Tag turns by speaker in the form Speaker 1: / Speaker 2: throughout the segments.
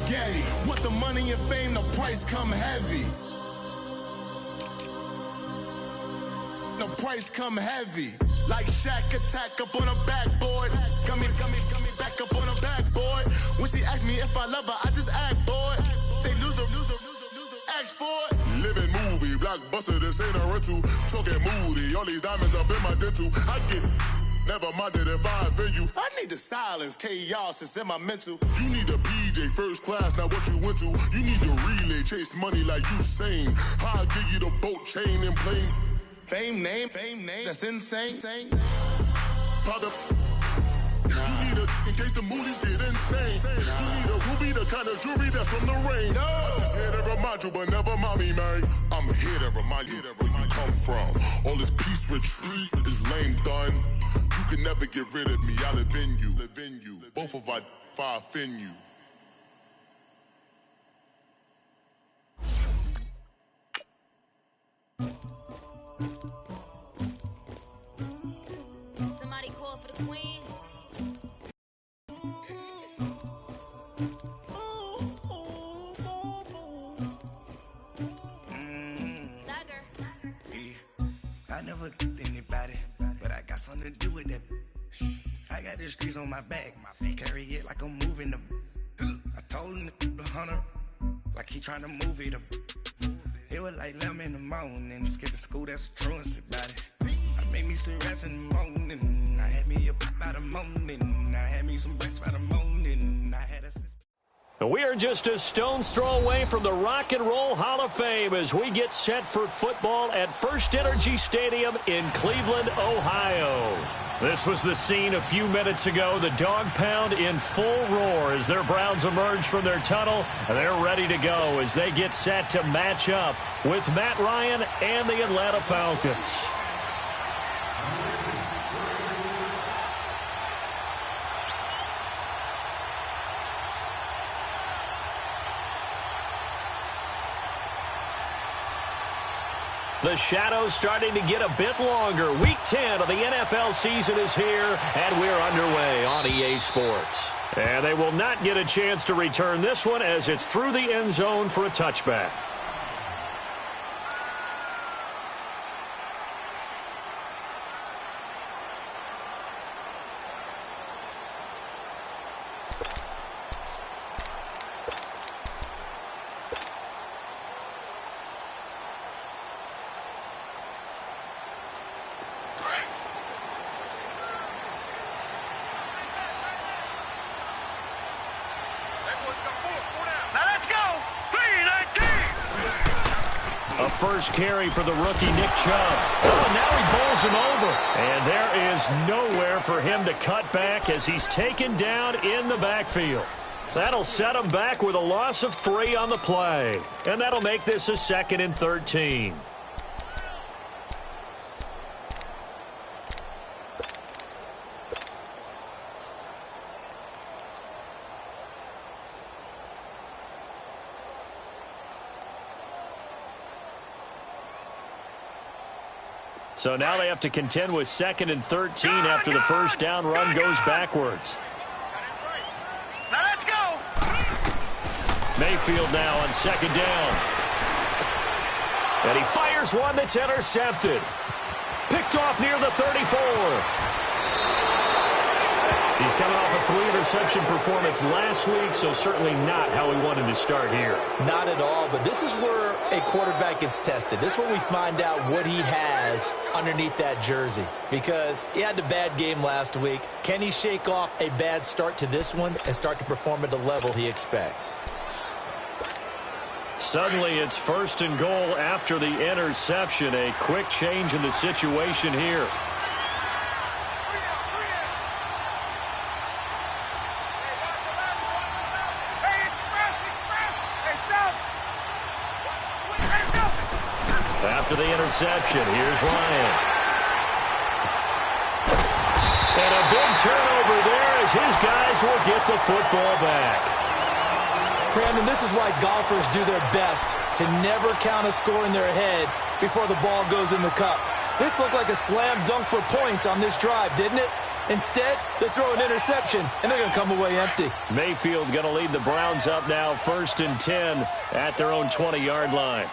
Speaker 1: spaghetti. Want the money and fame, the price come heavy. The price come heavy. Like Shaq attack up on a backboard. Got me back up on a backboard. When she asked me if I love her, I just act bored. Say loser, ask for it. Living movie, blockbuster, this ain't a rental. Talking moody, all these diamonds up in my dental. I get never minded if I offend you. I need the silence, chaos is in my mental. You need a PJ, first class, not what you went to. You need to relay, chase money like you sane. I'll give you the boat, chain, and plane. Fame name, that's insane. Pop up. You need a, in case the movies get insane. You need a ruby, the kind of jewelry that's from the rain. I'm just here to remind you, but never mommy, man. I'm here to remind you where you come from. All this peace retreat is lame done. You can never get rid of me, I live in you. Both of us, if I offend you.
Speaker 2: Somebody call for the queen.
Speaker 3: I never killed anybody, but I got something to do with that. I got the streets on my back, carry it like I'm moving the. I told him the hunter, like he trying to move it up. It was like 11 in the morning, skipping school, that's a truancy about it. I made me some rest in the morning, I had me a pop by the morning, I had me some breakfast by the morning, I had a.
Speaker 4: We are just a stone's throw away from the Rock and Roll Hall of Fame as we get set for football at First Energy Stadium in Cleveland, Ohio. This was the scene a few minutes ago. The dog pound in full roar as their Browns emerge from their tunnel. They're ready to go as they get set to match up with Matt Ryan and the Atlanta Falcons. The shadows starting to get a bit longer. Week 10 of the NFL season is here, and we're underway on EA Sports. And they will not get a chance to return this one as it's through the end zone for a touchback. A first carry for the rookie Nick Chubb. Oh, now he bowls him over. And there is nowhere for him to cut back as he's taken down in the backfield. That'll set him back with a loss of 3 on the play. And that'll make this a 2nd and 13. So now they have to contend with 2nd and 13 after the first down run goes backwards.
Speaker 5: Now let's go.
Speaker 4: Mayfield now on 2nd down. And he fires one that's intercepted. Picked off near the 34. He's coming off a 3-interception performance last week, so certainly not how he wanted to start here.
Speaker 6: Not at all, but this is where a quarterback gets tested. This is when we find out what he has underneath that jersey, because he had a bad game last week. Can he shake off a bad start to this one and start to perform at the level he expects?
Speaker 4: Suddenly it's 1st and goal after the interception. A quick change in the situation here. After the interception, here's Ryan. And a big turnover there as his guys will get the football back.
Speaker 6: Brandon, this is why golfers do their best to never count a score in their head before the ball goes in the cup. This looked like a slam dunk for points on this drive, didn't it? Instead, they throw an interception, and they're going to come away empty.
Speaker 4: Mayfield going to lead the Browns up now, 1st and 10 at their own 20-yard line.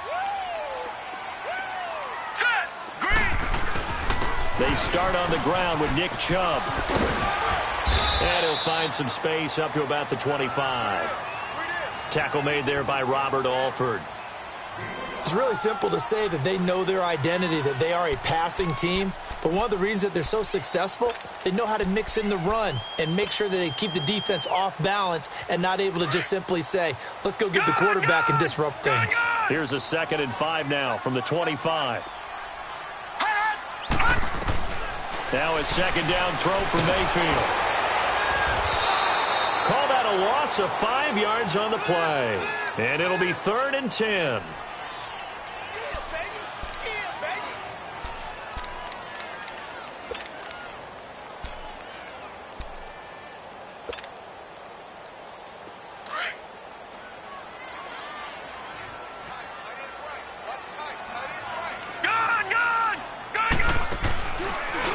Speaker 5: Set. Green.
Speaker 4: They start on the ground with Nick Chubb. And he'll find some space up to about the 25. Tackle made there by Robert Alford.
Speaker 6: It's really simple to say that they know their identity, that they are a passing team. But one of the reasons that they're so successful, they know how to mix in the run and make sure that they keep the defense off balance and not able to just simply say, let's go get the quarterback and disrupt things.
Speaker 4: Here's a 2nd and 5 now from the 25. Now a 2nd down throw for Mayfield. Called out a loss of 5 yards on the play. And it'll be 3rd and 10.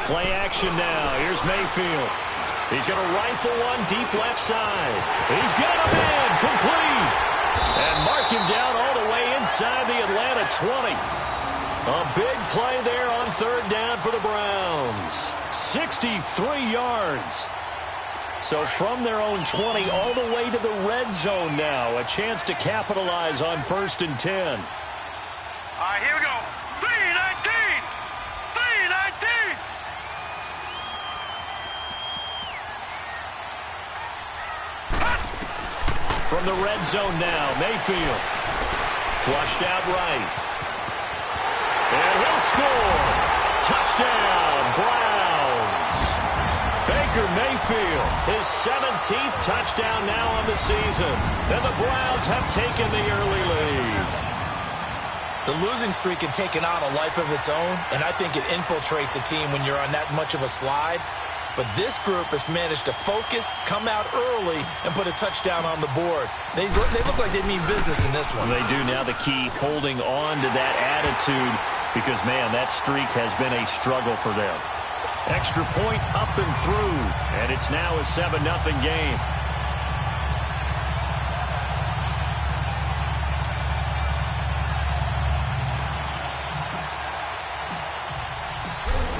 Speaker 4: Play action now. Here's Mayfield. He's going to rifle one deep left side. He's got him in. Complete. And mark him down all the way inside the Atlanta 20. A big play there on 3rd down for the Browns. 63 yards. So from their own 20 all the way to the red zone now. A chance to capitalize on 1st and 10.
Speaker 5: All right, here we go. 3-19. 3-19.
Speaker 4: From the red zone now, Mayfield. Flushed out right. And he'll score. Touchdown, Browns. Baker Mayfield, his 17th touchdown now on the season. And the Browns have taken the early lead.
Speaker 6: The losing streak had taken on a life of its own, and I think it infiltrates a team when you're on that much of a slide. But this group has managed to focus, come out early, and put a touchdown on the board. They look like they mean business in this one.
Speaker 4: They do. Now the key, holding on to that attitude, because, man, that streak has been a struggle for them. Extra point up and through, and it's now a 7-0 game.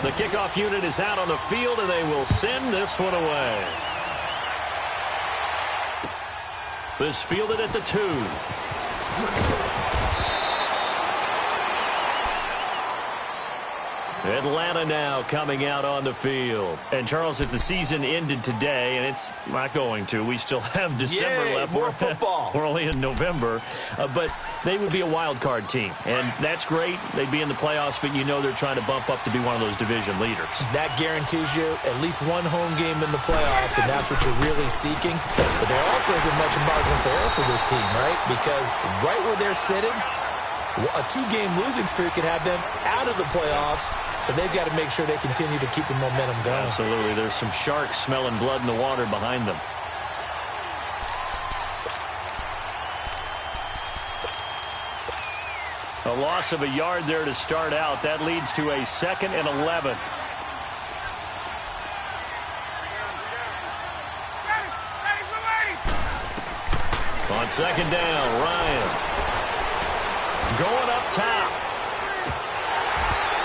Speaker 4: The kickoff unit is out on the field, and they will send this one away. This fielded at the 2. Atlanta now coming out on the field. And, Charles, if the season ended today, and it's not going to, we still have December left.
Speaker 6: More football.
Speaker 4: We're only in November. But they would be a wild card team. And that's great. They'd be in the playoffs, but you know they're trying to bump up to be one of those division leaders. That
Speaker 6: guarantees you at least one home game in the playoffs, and that's what you're really seeking. But there also isn't much margin for error for this team, right? Because right where they're sitting, a 2-game losing streak could have them out of the playoffs, so they've got to make sure they continue to keep the momentum going.
Speaker 4: Absolutely. There's some sharks smelling blood in the water behind them. A loss of a yard there to start out. That leads to a 2nd and 11. On 2nd down, Ryan. Going up top.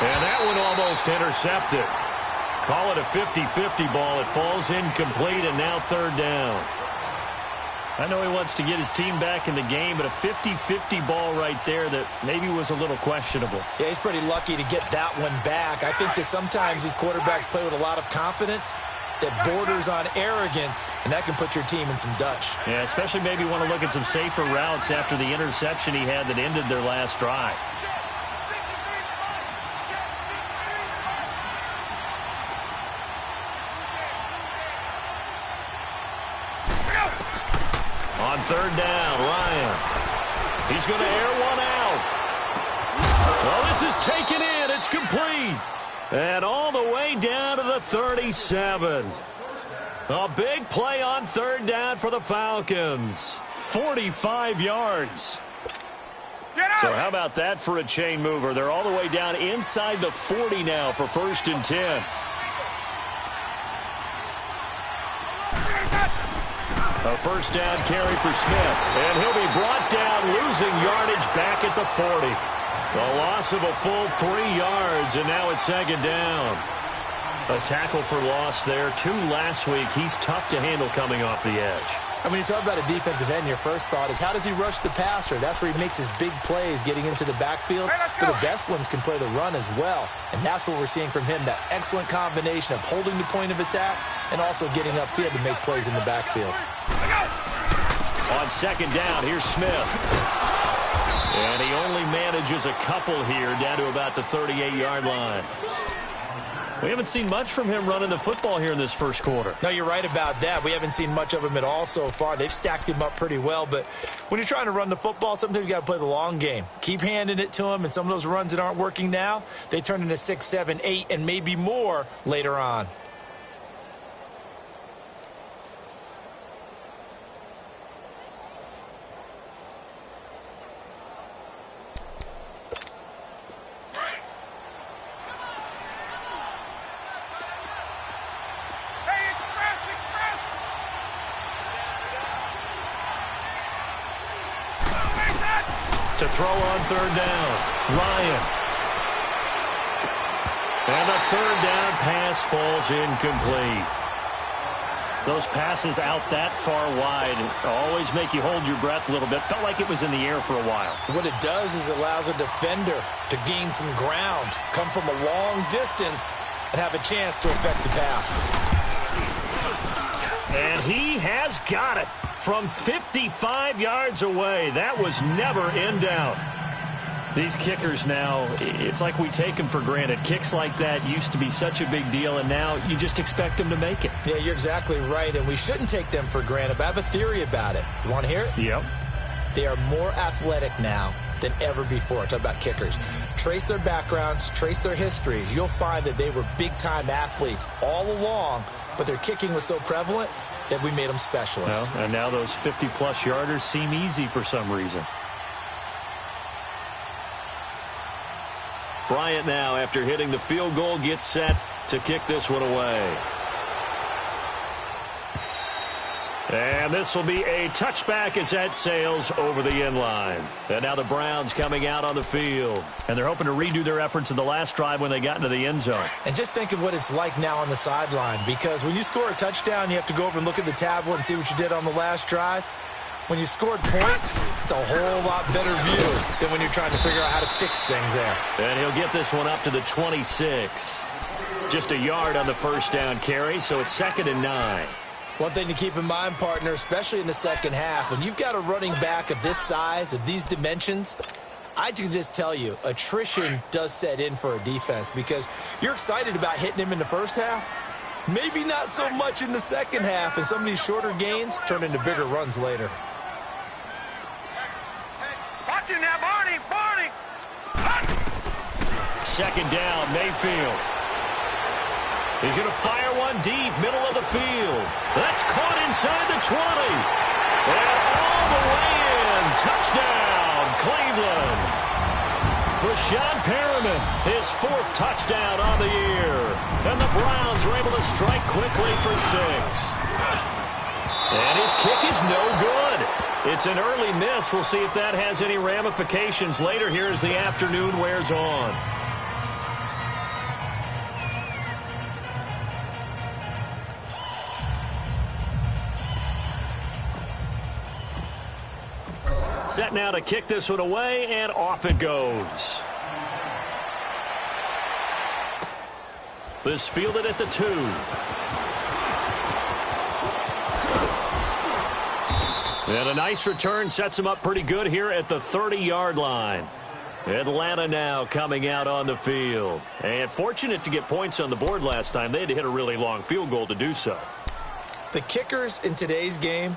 Speaker 4: And that one almost intercepted. Call it a 50-50 ball. It falls incomplete, and now 3rd down. I know he wants to get his team back in the game, but a 50-50 ball right there that maybe was a little questionable.
Speaker 6: Yeah, he's pretty lucky to get that one back. I think that sometimes these quarterbacks play with a lot of confidence that borders on arrogance, and that can put your team in some Dutch.
Speaker 4: Yeah, especially maybe want to look at some safer routes after the interception he had that ended their last drive. On 3rd down, Ryan. He's going to air one out. Well, this is taken in. It's complete. And all the way down to the 37. A big play on 3rd down for the Falcons. 45 yards. So how about that for a chain mover? They're all the way down inside the 40 now for 1st and 10. A first down carry for Smith. And he'll be brought down, losing yardage back at the 40. A loss of a full 3 yards, and now it's second down. A tackle for loss there. 2 last week. He's tough to handle coming off the edge.
Speaker 6: And when you talk about a defensive end, your first thought is, how does he rush the passer? That's where he makes his big plays, getting into the backfield. But the best ones can play the run as well. And that's what we're seeing from him, that excellent combination of holding the point of attack and also getting upfield to make plays in the backfield.
Speaker 4: On second down, here's Smith. And he only manages a couple here, down to about the 38-yard line. We haven't seen much from him running the football here in this first quarter.
Speaker 6: No, you're right about that. We haven't seen much of him at all so far. They've stacked him up pretty well, but when you're trying to run the football, sometimes you got to play the long game. Keep handing it to him, and some of those runs that aren't working now, they turn into 6, 7, 8, and maybe more later on.
Speaker 4: To throw on third down, Ryan. And the third down pass falls incomplete. Those passes out that far wide always make you hold your breath a little bit. Felt like it was in the air for a while.
Speaker 6: What it does is it allows a defender to gain some ground, come from a long distance, and have a chance to affect the pass.
Speaker 4: And he has got it. From 55 yards away. That was never in doubt. These kickers now, it's like we take them for granted. Kicks like that used to be such a big deal, and now you just expect them to make it.
Speaker 6: Yeah, you're exactly right, and we shouldn't take them for granted, but I have a theory about it. You want to hear it?
Speaker 4: Yep.
Speaker 6: They are more athletic now than ever before. Talk about kickers. Trace their backgrounds, trace their histories. You'll find that they were big-time athletes all along, but their kicking was so prevalent that we made them specialists.
Speaker 4: Well, and now those 50-plus yarders seem easy for some reason. Bryant now, after hitting the field goal, gets set to kick this one away. And this will be a touchback as that sails over the end line. And now the Browns coming out on the field. And they're hoping to redo their efforts in the last drive when they got into the end zone.
Speaker 6: And just think of what it's like now on the sideline, because when you score a touchdown, you have to go over and look at the tablet and see what you did on the last drive. When you scored points, it's a whole lot better view than when you're trying to figure out how to fix things there.
Speaker 4: And he'll get this one up to the 26. Just a yard on the first down carry, so it's 2nd and 9.
Speaker 6: One thing to keep in mind, partner, especially in the second half, when you've got a running back of this size, of these dimensions, I can just tell you, attrition does set in for a defense, because you're excited about hitting him in the first half. Maybe not so much in the second half, and some of these shorter gains turn into bigger runs later.
Speaker 5: Watch it now, Barney! Barney!
Speaker 4: Second down, Mayfield. He's going to fire one deep, middle of the field. That's caught inside the 20. And all the way in. Touchdown, Cleveland. Rashawn Perriman, his 4th touchdown on the year. And the Browns are able to strike quickly for 6. And his kick is no good. It's an early miss. We'll see if that has any ramifications later here as the afternoon wears on. Set now to kick this one away, and off it goes. This fielded at the 2. And a nice return sets him up pretty good here at the 30-yard line. Atlanta now coming out on the field. And fortunate to get points on the board last time. They had to hit a really long field goal to do so.
Speaker 6: The kickers in today's game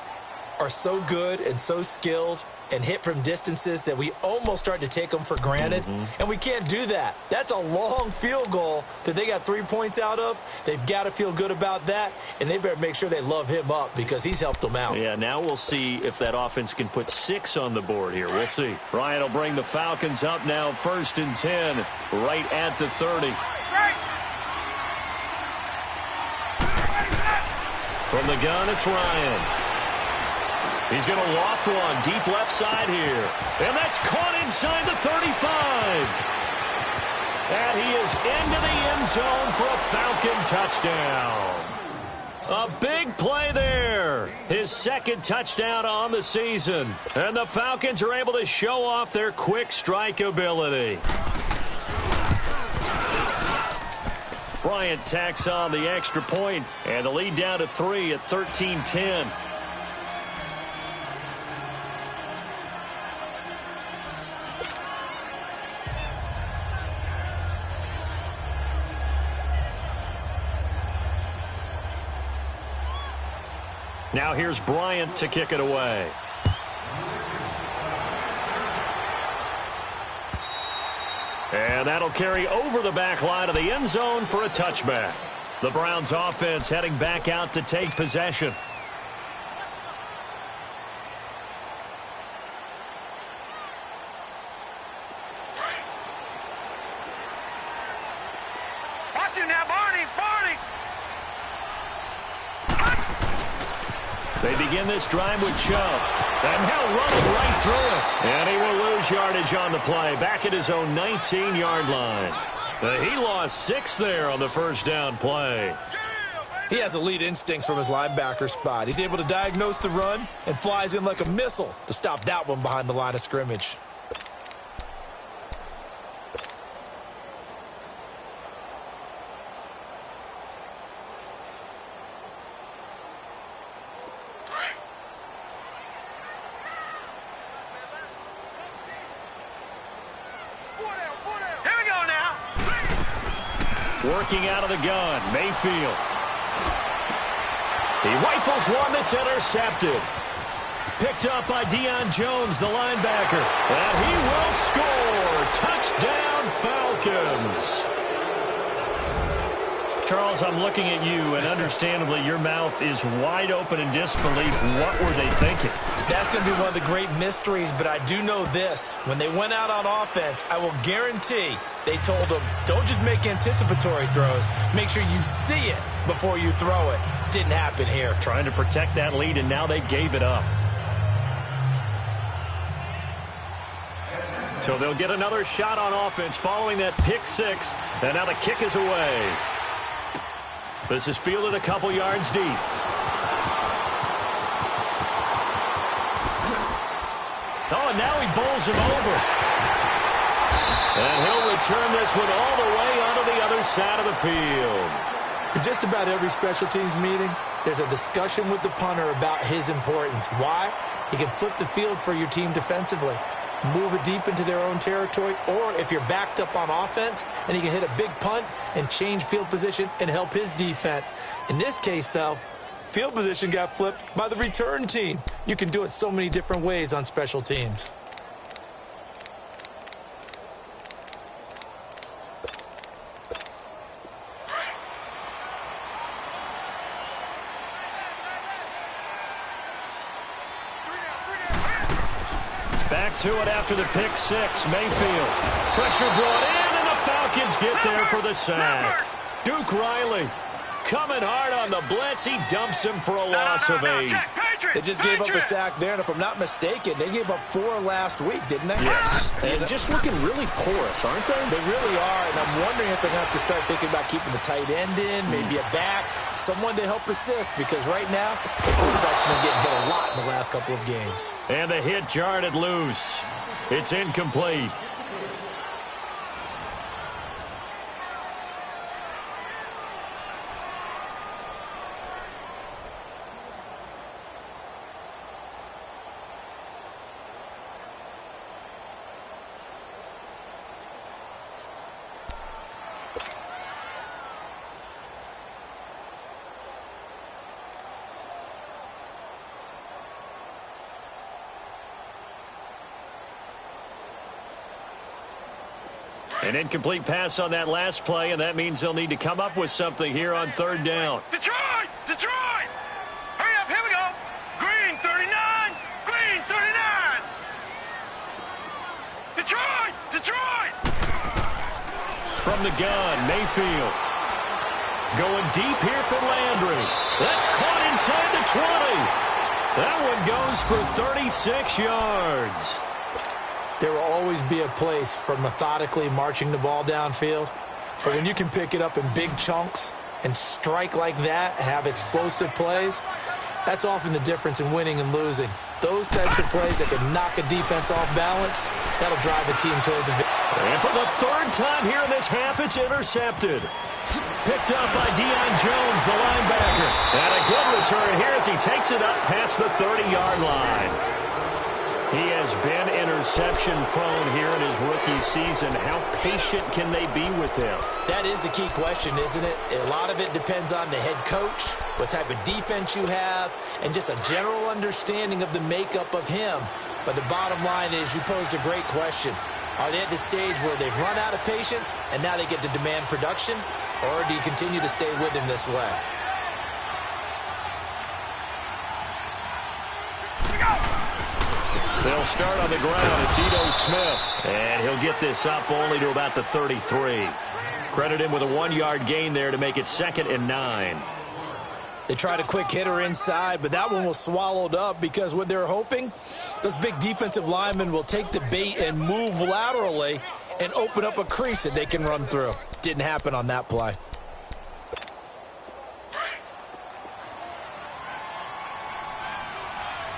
Speaker 6: are so good and so skilled and hit from distances that we almost start to take them for granted. And we can't do that. That's a long field goal that they got 3 points out of. They've got to feel good about that, and they better make sure they love him up because he's helped them out.
Speaker 4: Yeah, now we'll see if that offense can put 6 on the board here. We'll see. Ryan will bring the Falcons up now, 1st and 10, right at the 30. From the gun, it's Ryan. He's going to loft one deep left side here. And that's caught inside the 35. And he is into the end zone for a Falcon touchdown. A big play there. His second touchdown on the season. And the Falcons are able to show off their quick strike ability. Bryant tacks on the extra point, and the lead down to 3 at 13-10. Now here's Bryant to kick it away. And that'll carry over the back line of the end zone for a touchback. The Browns offense heading back out to take possession.
Speaker 5: Watch him now, Barney! Barney!
Speaker 4: They begin this drive with Chubb. And now running right through it. And he will lose yardage on the play. Back at his own 19-yard line. He lost 6 there on the first down play.
Speaker 6: He has elite instincts from his linebacker spot. He's able to diagnose the run and flies in like a missile to stop that one behind the line of scrimmage.
Speaker 4: Working out of the gun, Mayfield. He rifles one that's intercepted. Picked up by Deion Jones, the linebacker. And he will score. Touchdown, Falcons. Charles, I'm looking at you, and understandably, your mouth is wide open in disbelief. What were they thinking?
Speaker 6: That's going to be one of the great mysteries, but I do know this. When they went out on offense, I will guarantee they told them, don't just make anticipatory throws. Make sure you see it before you throw it. Didn't happen here.
Speaker 4: Trying to protect that lead, and now they gave it up. So they'll get another shot on offense following that pick 6, and now the kick is away. This is fielded a couple yards deep. Oh, and now he bowls him over. And he'll return this one all the way onto the other side of the field.
Speaker 6: In just about every special teams meeting, there's a discussion with the punter about his importance. Why? He can flip the field for your team defensively, move it deep into their own territory, or if you're backed up on offense, and he can hit a big punt and change field position and help his defense. In this case, though, field position got flipped by the return team. You can do it so many different ways on special teams.
Speaker 4: Back to it after the pick 6. Mayfield. Pressure brought in, and the Falcons get there for the sack. Duke Riley coming hard on the blitz. He dumps him for a loss of 8.
Speaker 6: They just gave up a sack there, and if I'm not mistaken, they gave up 4 last week, didn't they?
Speaker 4: Yes. And just looking really porous, aren't they?
Speaker 6: They really are, and I'm wondering if they're going to have to start thinking about keeping the tight end in, maybe a back, someone to help assist, because right now, the quarterback's been getting hit a lot in the last couple of games.
Speaker 4: And the hit jarred it loose. It's incomplete. An incomplete pass on that last play, and that means they'll need to come up with something here on 3rd down.
Speaker 5: Detroit! Detroit! Hurry up, here we go! Green 39! Green 39! Detroit! Detroit!
Speaker 4: From the gun, Mayfield. Going deep here for Landry. That's caught inside the 20. That one goes for 36 yards.
Speaker 6: There will always be a place for methodically marching the ball downfield. But when you can pick it up in big chunks and strike like that, have explosive plays, that's often the difference in winning and losing. Those types of plays that can knock a defense off balance, that'll drive a team towards a victory.
Speaker 4: And for the third time here in this half, it's intercepted. Picked up by Deion Jones, the linebacker. And a good return here as he takes it up past the 30-yard line. He has been interception-prone here in his rookie season. How patient can they be with him?
Speaker 6: That is the key question, isn't it? A lot of it depends on the head coach, what type of defense you have, and just a general understanding of the makeup of him. But the bottom line is you posed a great question. Are they at the stage where they've run out of patience and now they get to demand production? Or do you continue to stay with him this way?
Speaker 4: They'll start on the ground. It's Ito Smith. And he'll get this up only to about the 33. Credit him with a 1-yard gain there to make it 2nd and 9.
Speaker 6: They tried a quick hitter inside, but that one was swallowed up because what they're hoping, those big defensive linemen will take the bait and move laterally and open up a crease that they can run through. Didn't happen on that play.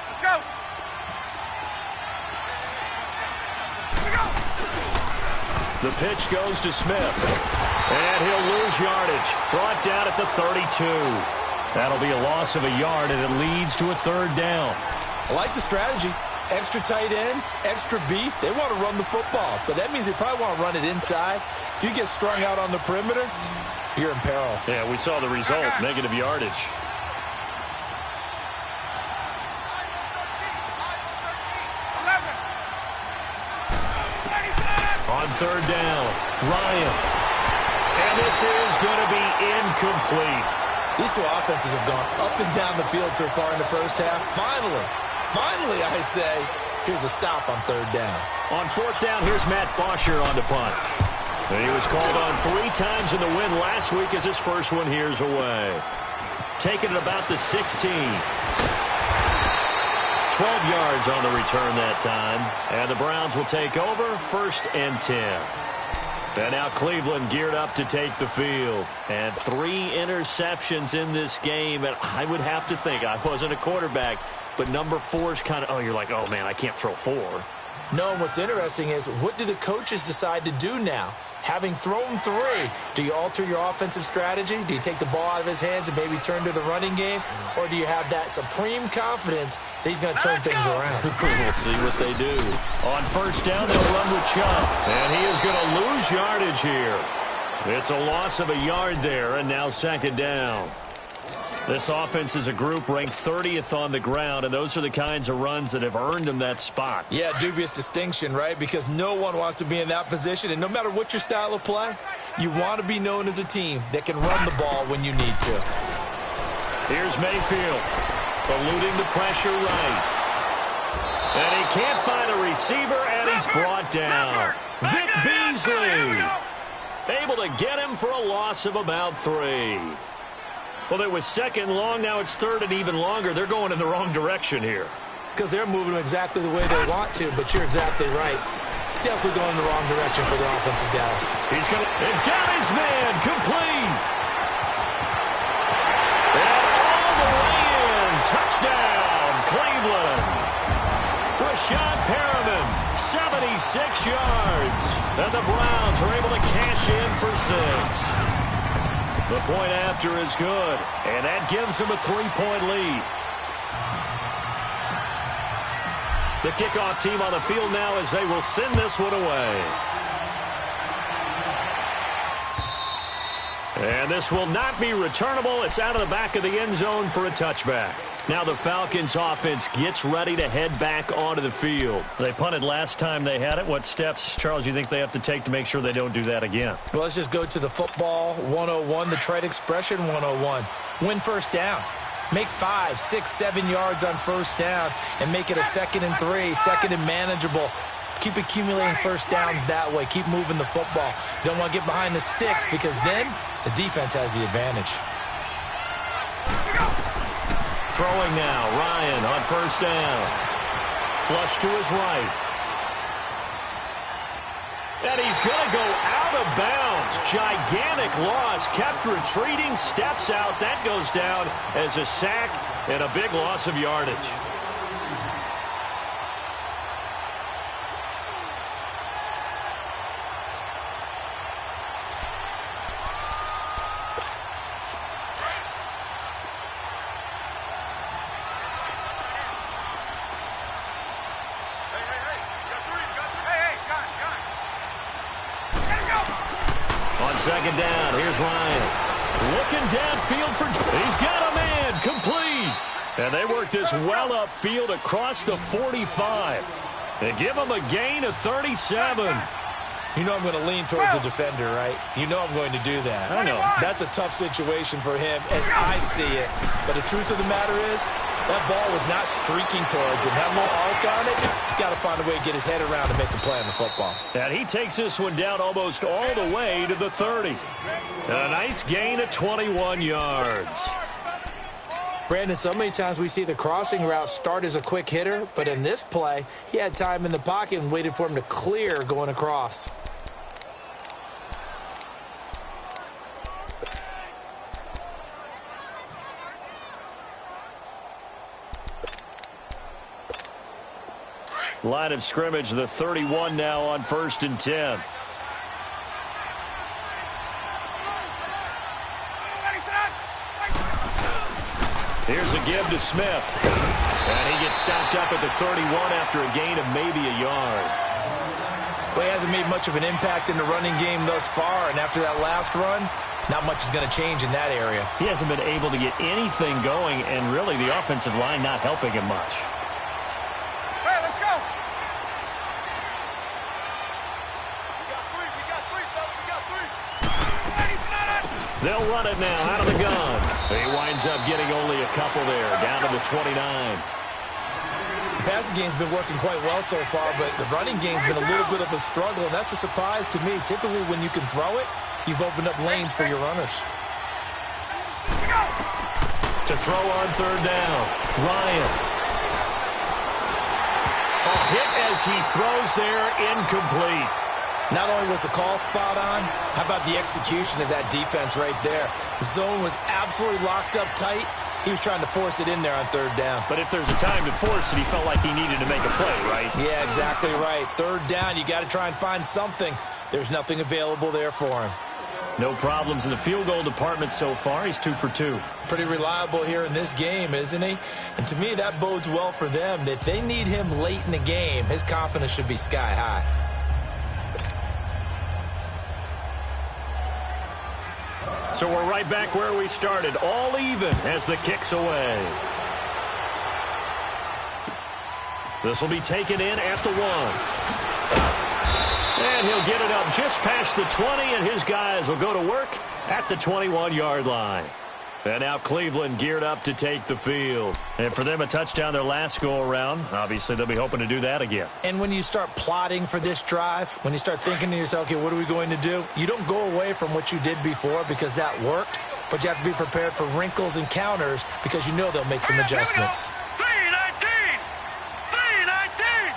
Speaker 5: Let's go.
Speaker 4: The pitch goes to Smith. And he'll lose yardage. Brought down at the 32. That'll be a loss of a yard, and it leads to a 3rd down.
Speaker 6: I like the strategy. Extra tight ends, extra beef. They want to run the football, but that means they probably want to run it inside. If you get strung out on the perimeter, you're in peril.
Speaker 4: Yeah, we saw the result, negative yardage. On 3rd down, Ryan. And this is going to be incomplete.
Speaker 6: These two offenses have gone up and down the field so far in the first half. Finally, I say, here's a stop on 3rd down.
Speaker 4: On 4th down, here's Matt Bosher on the punt. And he was called on 3 times in the win last week as his first one here's away. Taking it about the 16. 12 yards on the return that time. And the Browns will take over 1st and 10. And now Cleveland geared up to take the field. And 3 interceptions in this game. And I would have to think, I wasn't a quarterback, but number 4 is kind of, oh, you're like, oh, man, I can't throw 4.
Speaker 6: No, and what's interesting is, what do the coaches decide to do now? Having thrown 3, do you alter your offensive strategy? Do you take the ball out of his hands and maybe turn to the running game? Or do you have that supreme confidence that he's going to turn things around?
Speaker 4: We'll see what they do. On 1st down, they'll run with Chubb. And he is going to lose yardage here. It's a loss of a yard there, and now 2nd down. This offense is a group ranked 30th on the ground, and those are the kinds of runs that have earned them that spot.
Speaker 6: Yeah, dubious distinction, right? Because no one wants to be in that position, and no matter what your style of play, you want to be known as a team that can run the ball when you need to.
Speaker 4: Here's Mayfield, eluding the pressure right. And he can't find a receiver, and he's brought down. Vic Beasley, able to get him for a loss of about 3. Well, it was 2nd long. Now it's 3rd and even longer. They're going in the wrong direction here.
Speaker 6: Because they're moving exactly the way they want to, but you're exactly right. Definitely going in the wrong direction for the offensive guys.
Speaker 4: He's going to, and got his man, complete. And all the way in. Touchdown, Cleveland. Rashad Perriman, 76 yards. And the Browns are able to cash in for 6. The point after is good, and that gives them a 3-point lead. The kickoff team on the field now as they will send this one away. And this will not be returnable. It's out of the back of the end zone for a touchback. Now the Falcons offense gets ready to head back onto the field. They punted last time they had it. What steps, Charles, do you think they have to take to make sure they don't do that again?
Speaker 6: Well, let's just go to the football 101, the trade expression 101. Win 1st down. Make 5, 6, 7 yards on 1st down and make it a 2nd and 3, 2nd and manageable. Keep accumulating 1st downs that way. Keep moving the football. You don't want to get behind the sticks because then the defense has the advantage.
Speaker 4: Throwing now, Ryan on first down. Flush to his right. And he's going to go out of bounds. Gigantic loss. Kept retreating, steps out. That goes down as a sack and a big loss of yardage. Second down, here's Ryan. Looking downfield for... He's got a man, complete. And they work this well upfield across the 45. They give him a gain of 37.
Speaker 6: You know I'm going to lean towards the defender, right? You know I'm going to do that.
Speaker 4: I know.
Speaker 6: That's a tough situation for him as I see it. But the truth of the matter is, that ball was not streaking towards him. That little arc on it, he's got to find a way to get his head around and make a play on the football.
Speaker 4: And he takes this one down almost all the way to the 30. A nice gain of 21 yards.
Speaker 6: Brandon, so many times we see the crossing route start as a quick hitter, but in this play, he had time in the pocket and waited for him to clear going across.
Speaker 4: Line of scrimmage, the 31 now on 1st and 10. Here's a give to Smith. And he gets stopped up at the 31 after a gain of maybe a yard.
Speaker 6: Well, he hasn't made much of an impact in the running game thus far, and after that last run, not much is going to change in that area.
Speaker 4: He hasn't been able to get anything going, and really the offensive line not helping him much. They'll run it now out of the gun. He winds up getting only a couple there, down to the 29.
Speaker 6: The passing game's been working quite well so far, but the running game's been a little bit of a struggle, and that's a surprise to me. Typically, when you can throw it, you've opened up lanes for your runners.
Speaker 4: To throw on 3rd down, Ryan. A hit as he throws there, incomplete.
Speaker 6: Not only was the call spot on, how about the execution of that defense right there? The zone was absolutely locked up tight. He was trying to force it in there on 3rd down.
Speaker 4: But if there's a time to force it, he felt like he needed to make a play, right?
Speaker 6: Yeah, exactly right. 3rd down, you got to try and find something. There's nothing available there for him.
Speaker 4: No problems in the field goal department so far. He's 2 for 2.
Speaker 6: Pretty reliable here in this game, isn't he? And to me, that bodes well for them. If they need him late in the game, his confidence should be sky high.
Speaker 4: So we're right back where we started, all even as the kick's away. This will be taken in at the 1. And he'll get it up just past the 20, and his guys will go to work at the 21-yard line. And now Cleveland geared up to take the field. And for them, a touchdown their last go-around. Obviously, they'll be hoping to do that again.
Speaker 6: And when you start plotting for this drive, when you start thinking to yourself, okay, what are we going to do? You don't go away from what you did before because that worked, but you have to be prepared for wrinkles and counters because you know they'll make some adjustments.
Speaker 5: 319! 319!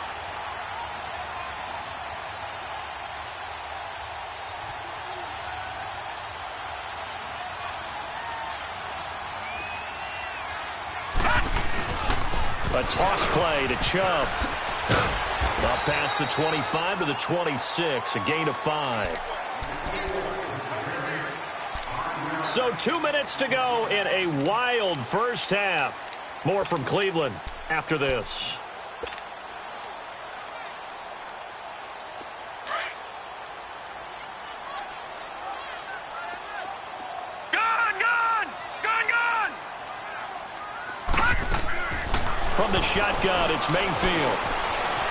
Speaker 4: A toss play to Chubb. Up past the 25 to the 26, a gain of 5. So 2 minutes to go in a wild first half. More from Cleveland after this. From the shotgun, it's Mayfield.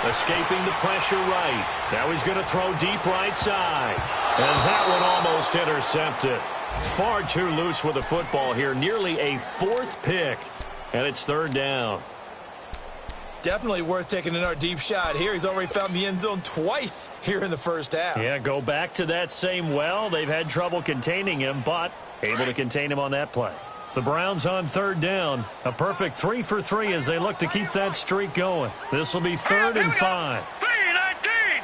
Speaker 4: Escaping the pressure right. Now he's going to throw deep right side. And that one almost intercepted. Far too loose with the football here. Nearly a 4th pick. And it's 3rd down.
Speaker 6: Definitely worth taking another deep shot here. He's already found the end zone twice here in the first half.
Speaker 4: Yeah, go back to that same well. They've had trouble containing him, but able to contain him on that play. The Browns on third down. A perfect 3 for 3 as they look to keep that streak going. This will be 3rd and 5.
Speaker 5: 3-19!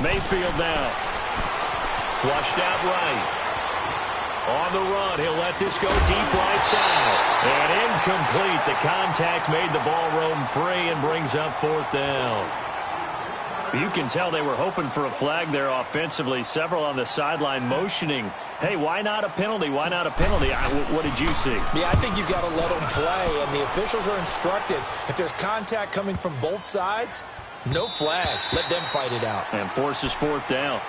Speaker 5: 3-19!
Speaker 4: Mayfield now. Flushed out right. On the run, he'll let this go deep right side. And incomplete. The contact made the ball roam free and brings up 4th down. You can tell they were hoping for a flag there offensively. Several on the sideline motioning, hey, why not a penalty? Why not a penalty? What did you see?
Speaker 6: Yeah, I think you've got to let them play, and the officials are instructed. If there's contact coming from both sides, no flag. Let them fight it out.
Speaker 4: And forces 4th down.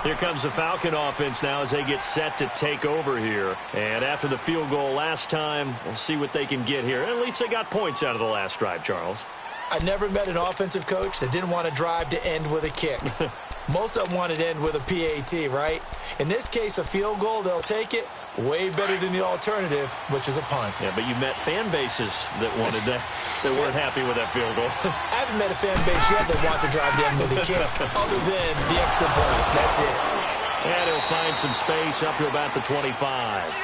Speaker 4: Here comes the Falcon offense now as they get set to take over here. And after the field goal last time, we'll see what they can get here. At least they got points out of the last drive, Charles.
Speaker 6: I never met an offensive coach that didn't want to drive to end with a kick. Most of them wanted to end with a PAT, right? In this case, a field goal, they'll take it. Way better than the alternative, which is a punt.
Speaker 4: Yeah, but you met fan bases that wanted that, that weren't happy with that field goal.
Speaker 6: I haven't met a fan base yet that wants to drive to end with a kick, other than the extra point. That's it.
Speaker 4: And he'll find some space up to about the 25.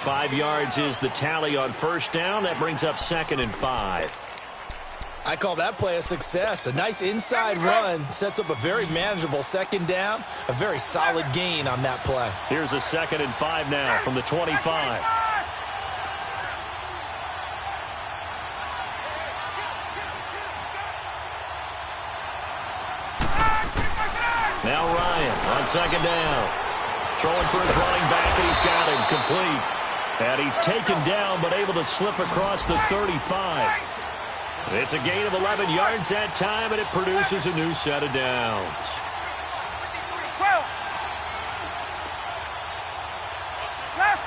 Speaker 4: 5 yards is the tally on first down. That brings up 2nd and 5.
Speaker 6: I call that play a success. A nice inside run sets up a very manageable 2nd down. A very solid gain on that play.
Speaker 4: Here's a 2nd and 5 now from the 25. Now Ryan on 2nd down. Throwing for his running back, and he's got him complete. And he's taken down, but able to slip across the 35. It's a gain of 11 yards that time, and it produces a new set of downs.
Speaker 5: 12. Left.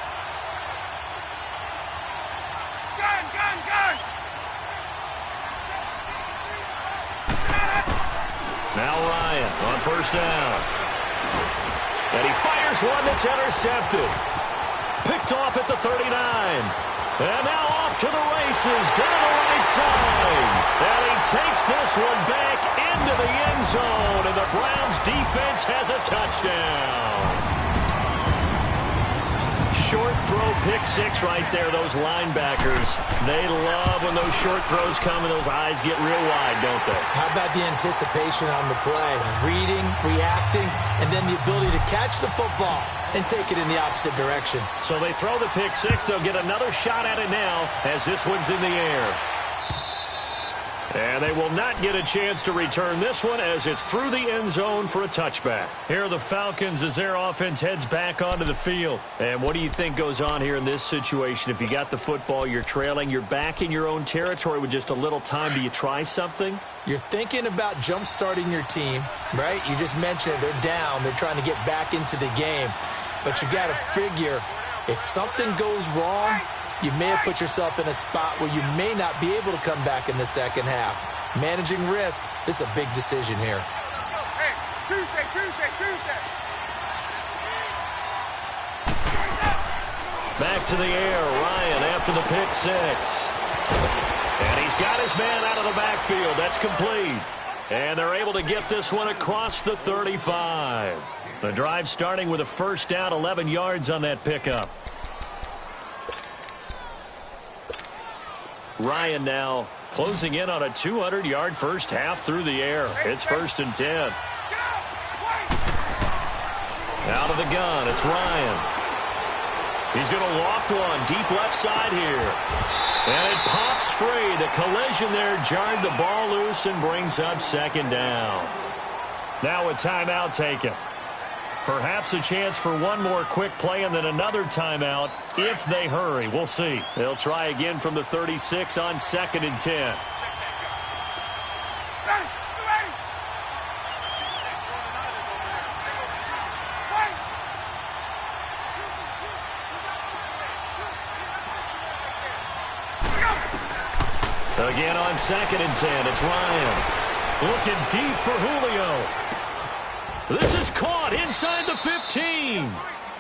Speaker 5: Gun.
Speaker 4: Now Ryan on first down. And he fires one that's intercepted. Picked off at the 39. And now off to the races down the right side. And he takes this one back into the end zone. And the Browns defense has a touchdown. Short throw, pick 6 right there. Those linebackers, they love when those short throws come and those eyes get real wide, don't they?
Speaker 6: How about the anticipation on the play? Reading, reacting, and then the ability to catch the football and take it in the opposite direction.
Speaker 4: So they throw the pick 6. They'll get another shot at it now as this one's in the air. And they will not get a chance to return this one as it's through the end zone for a touchback. Here are the Falcons as their offense heads back onto the field. And what do you think goes on here in this situation? If you got the football, you're trailing, you're back in your own territory with just a little time. Do you try something?
Speaker 6: You're thinking about jump-starting your team, right? You just mentioned it. They're down. They're trying to get back into the game. But you got to figure, if something goes wrong, you may have put yourself in a spot where you may not be able to come back in the second half. Managing risk, this is a big decision here.
Speaker 5: Hey, Tuesday.
Speaker 4: Back to the air, Ryan after the pick 6. And he's got his man out of the backfield. That's complete. And they're able to get this one across the 35. The drive starting with a first down, 11 yards on that pickup. Ryan now closing in on a 200-yard first half through the air. It's 1st and 10. Out of the gun, it's Ryan. He's going to loft one deep left side here. And it pops free. The collision there jarred the ball loose and brings up 2nd down. Now a timeout taken. Perhaps a chance for one more quick play and then another timeout if they hurry. We'll see. They'll try again from the 36 on 2nd and 10. Again on 2nd and 10, it's Ryan. Looking deep for Julio. This is caught inside the 15.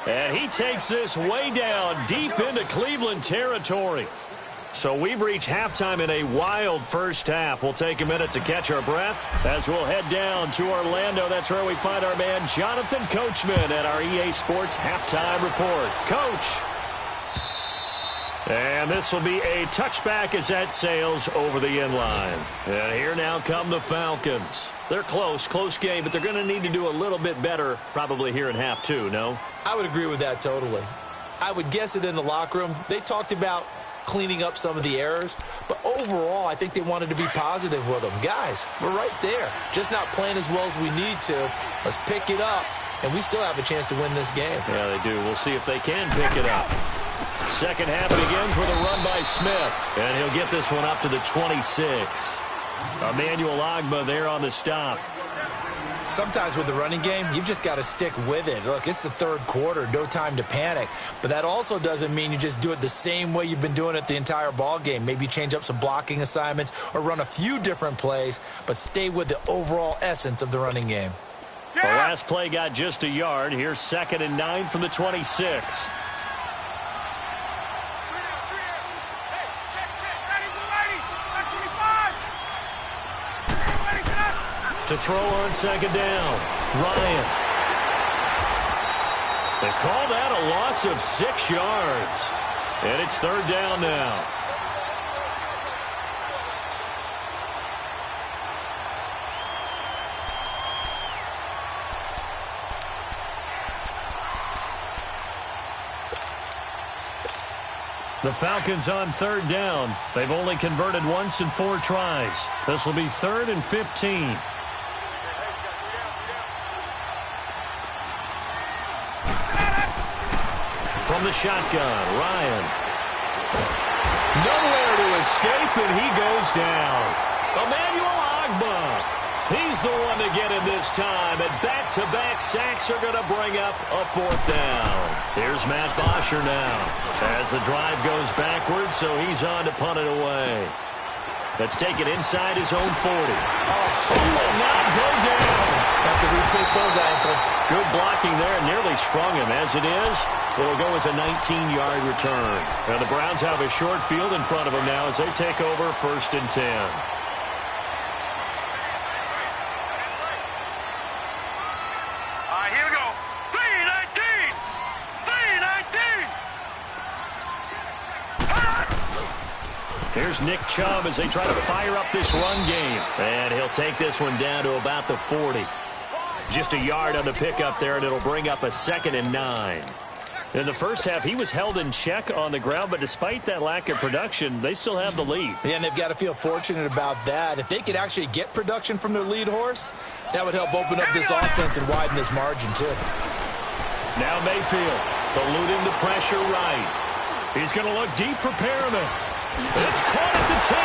Speaker 4: And he takes this way down deep into Cleveland territory. So we've reached halftime in a wild first half. We'll take a minute to catch our breath as we'll head down to Orlando. That's where we find our man Jonathan Coachman at our EA Sports Halftime Report. Coach. And this will be a touchback as that sails over the end line. And here now come the Falcons. They're close game, but they're going to need to do a little bit better probably here in half two, no?
Speaker 6: I would agree with that totally. I would guess it in the locker room. They talked about cleaning up some of the errors, but overall, I think they wanted to be positive with them. Guys, we're right there. Just not playing as well as we need to. Let's pick it up, and we still have a chance to win this game.
Speaker 4: Yeah, they do. We'll see if they can pick it up. Second half begins with a run by Smith, and he'll get this one up to the 26. Emmanuel Ogbah there on the stop.
Speaker 6: Sometimes with the running game, you've just got to stick with it. Look, it's the third quarter, no time to panic. But that also doesn't mean you just do it the same way you've been doing it the entire ball game. Maybe change up some blocking assignments or run a few different plays, but stay with the overall essence of the running game.
Speaker 4: The last play got just a yard. Here's 2nd and 9 from the 26. To throw on 2nd down, Ryan. They call that a loss of 6 yards. And it's 3rd down now. The Falcons on 3rd down. They've only converted once in 4 tries. This will be 3rd and 15. From the shotgun, Ryan. Nowhere to escape, and he goes down. Emmanuel Ogbah. He's the one to get him this time, and back-to-back sacks are going to bring up a 4th down. Here's Matt Bosher now as the drive goes backwards, so he's on to punt it away. Let's take it inside his own 40. He will not go down.
Speaker 6: Have to retake those ankles.
Speaker 4: Good blocking there, nearly sprung him. As it is, it'll go as a 19-yard return. Now the Browns have a short field in front of them now as they take over 1st and 10.
Speaker 5: Here we go. 3-19. 3-19.
Speaker 4: Here's Nick Chubb as they try to fire up this run game. And he'll take this one down to about the 40. Just a yard on the pickup there, and it'll bring up a 2nd and 9. In the first half, he was held in check on the ground, but despite that lack of production, they still have the lead.
Speaker 6: Yeah, and they've got to feel fortunate about that. If they could actually get production from their lead horse, that would help open up this offense and widen this margin, too.
Speaker 4: Now Mayfield, eluding the pressure right. He's going to look deep for Perriman. It's caught at the 10.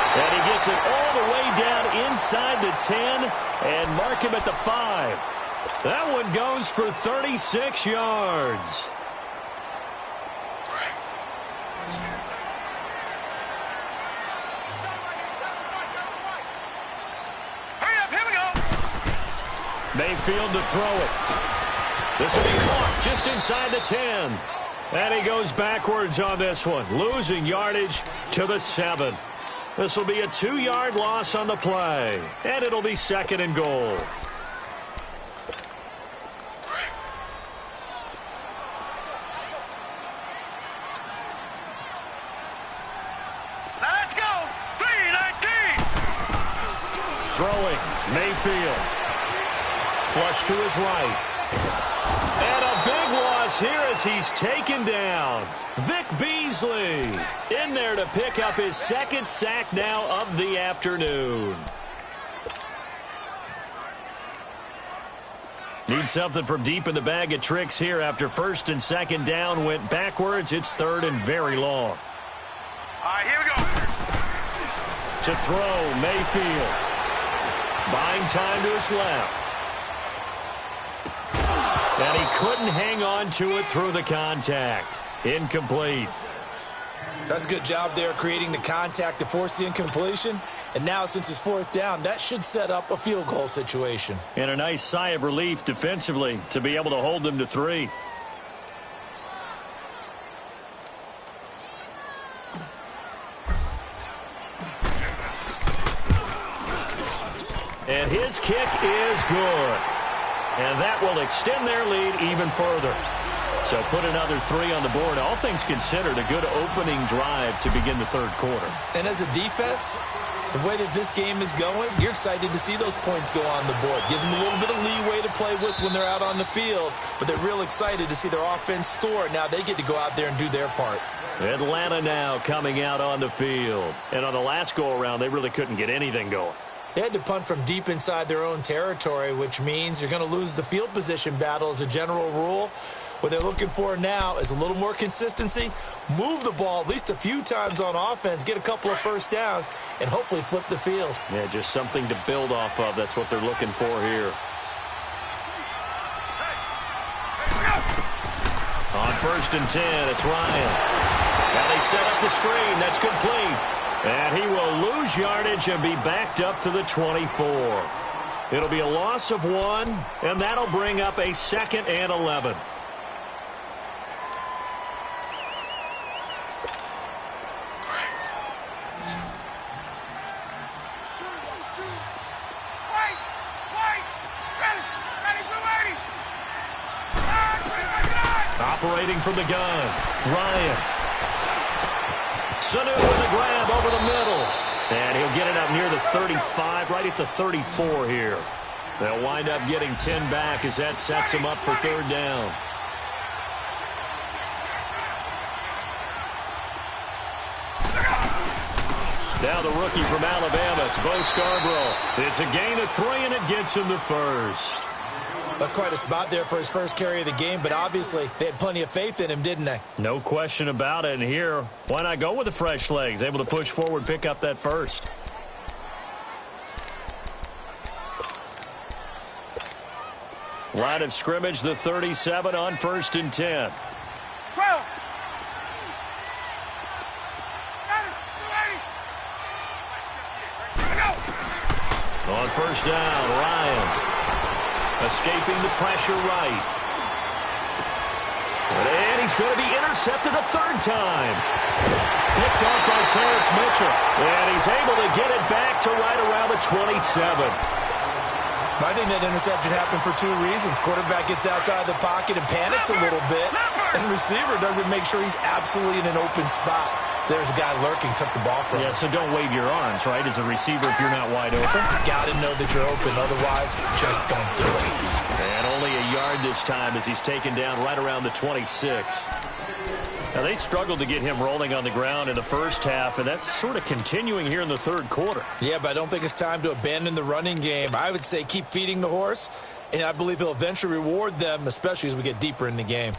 Speaker 4: And he gets it all the way down inside the 10 and mark him at the 5. That one goes for 36 yards.
Speaker 5: Hurry up, here we go.
Speaker 4: Mayfield to throw it. This will be caught just inside the 10. And he goes backwards on this one, losing yardage to the 7. This will be a 2-yard loss on the play, and it'll be 2nd and goal.
Speaker 5: Let's go. 3-19.
Speaker 4: Throwing, Mayfield. Flush to his right. And a big loss here as he's taken down. Vic Beasley in there to pick up his 2nd sack now of the afternoon. Need something from deep in the bag of tricks here after 1st and 2nd down went backwards. It's 3rd and very long.
Speaker 5: Here we go.
Speaker 4: To throw, Mayfield. Buying time to his left. And he couldn't hang on to it through the contact. Incomplete.
Speaker 6: That's a good job there creating the contact to force the incompletion. And now, since it's 4th down, that should set up a field goal situation.
Speaker 4: And a nice sigh of relief defensively to be able to hold them to 3. And his kick is good. And that will extend their lead even further. So put another 3 on the board. All things considered, a good opening drive to begin the third quarter.
Speaker 6: And as a defense, the way that this game is going, you're excited to see those points go on the board. Gives them a little bit of leeway to play with when they're out on the field, but they're real excited to see their offense score. Now they get to go out there and do their part.
Speaker 4: Atlanta now coming out on the field. And on the last go-around, they really couldn't get anything going.
Speaker 6: They had to punt from deep inside their own territory, which means you're going to lose the field position battle as a general rule. What they're looking for now is a little more consistency, move the ball at least a few times on offense, get a couple of first downs, and hopefully flip the field.
Speaker 4: Yeah, just something to build off of. That's what they're looking for here. On 1st and 10, it's Ryan. Now they set up the screen. That's complete. And he will lose yardage and be backed up to the 24. It'll be a loss of 1, and that'll bring up a 2nd and 11. Operating from the gun, Ryan. Sanu with a grab over the middle. And he'll get it up near the 35, right at the 34 here. They'll wind up getting 10 back as that sets them up for 3rd down. Now the rookie from Alabama, it's Bo Scarborough. It's a gain of 3, and it gets him to 1st.
Speaker 6: That's quite a spot there for his first carry of the game, but obviously they had plenty of faith in him, didn't they?
Speaker 4: No question about it. And here, why not go with the fresh legs? Able to push forward, pick up that 1st. Line of scrimmage, the 37 on 1st and 10.
Speaker 5: 12.
Speaker 4: On 1st down, Ryan. Escaping the pressure right. And he's going to be intercepted a 3rd time. Picked off by Terrence Mitchell. And he's able to get it back to right around the 27.
Speaker 6: I think that interception happened for 2 reasons. Quarterback gets outside the pocket and panics a little bit. And receiver doesn't make sure he's absolutely in an open spot. So there's a guy lurking, took the ball from him.
Speaker 4: Yeah, so don't wave your arms, right, as a receiver if you're not wide open.
Speaker 6: Got to know that you're open. Otherwise, just don't do it.
Speaker 4: And only a yard this time as he's taken down right around the 26. Now, they struggled to get him rolling on the ground in the first half, and that's sort of continuing here in the 3rd quarter.
Speaker 6: Yeah, but I don't think it's time to abandon the running game. I would say keep feeding the horse, and I believe he'll eventually reward them, especially as we get deeper in the game.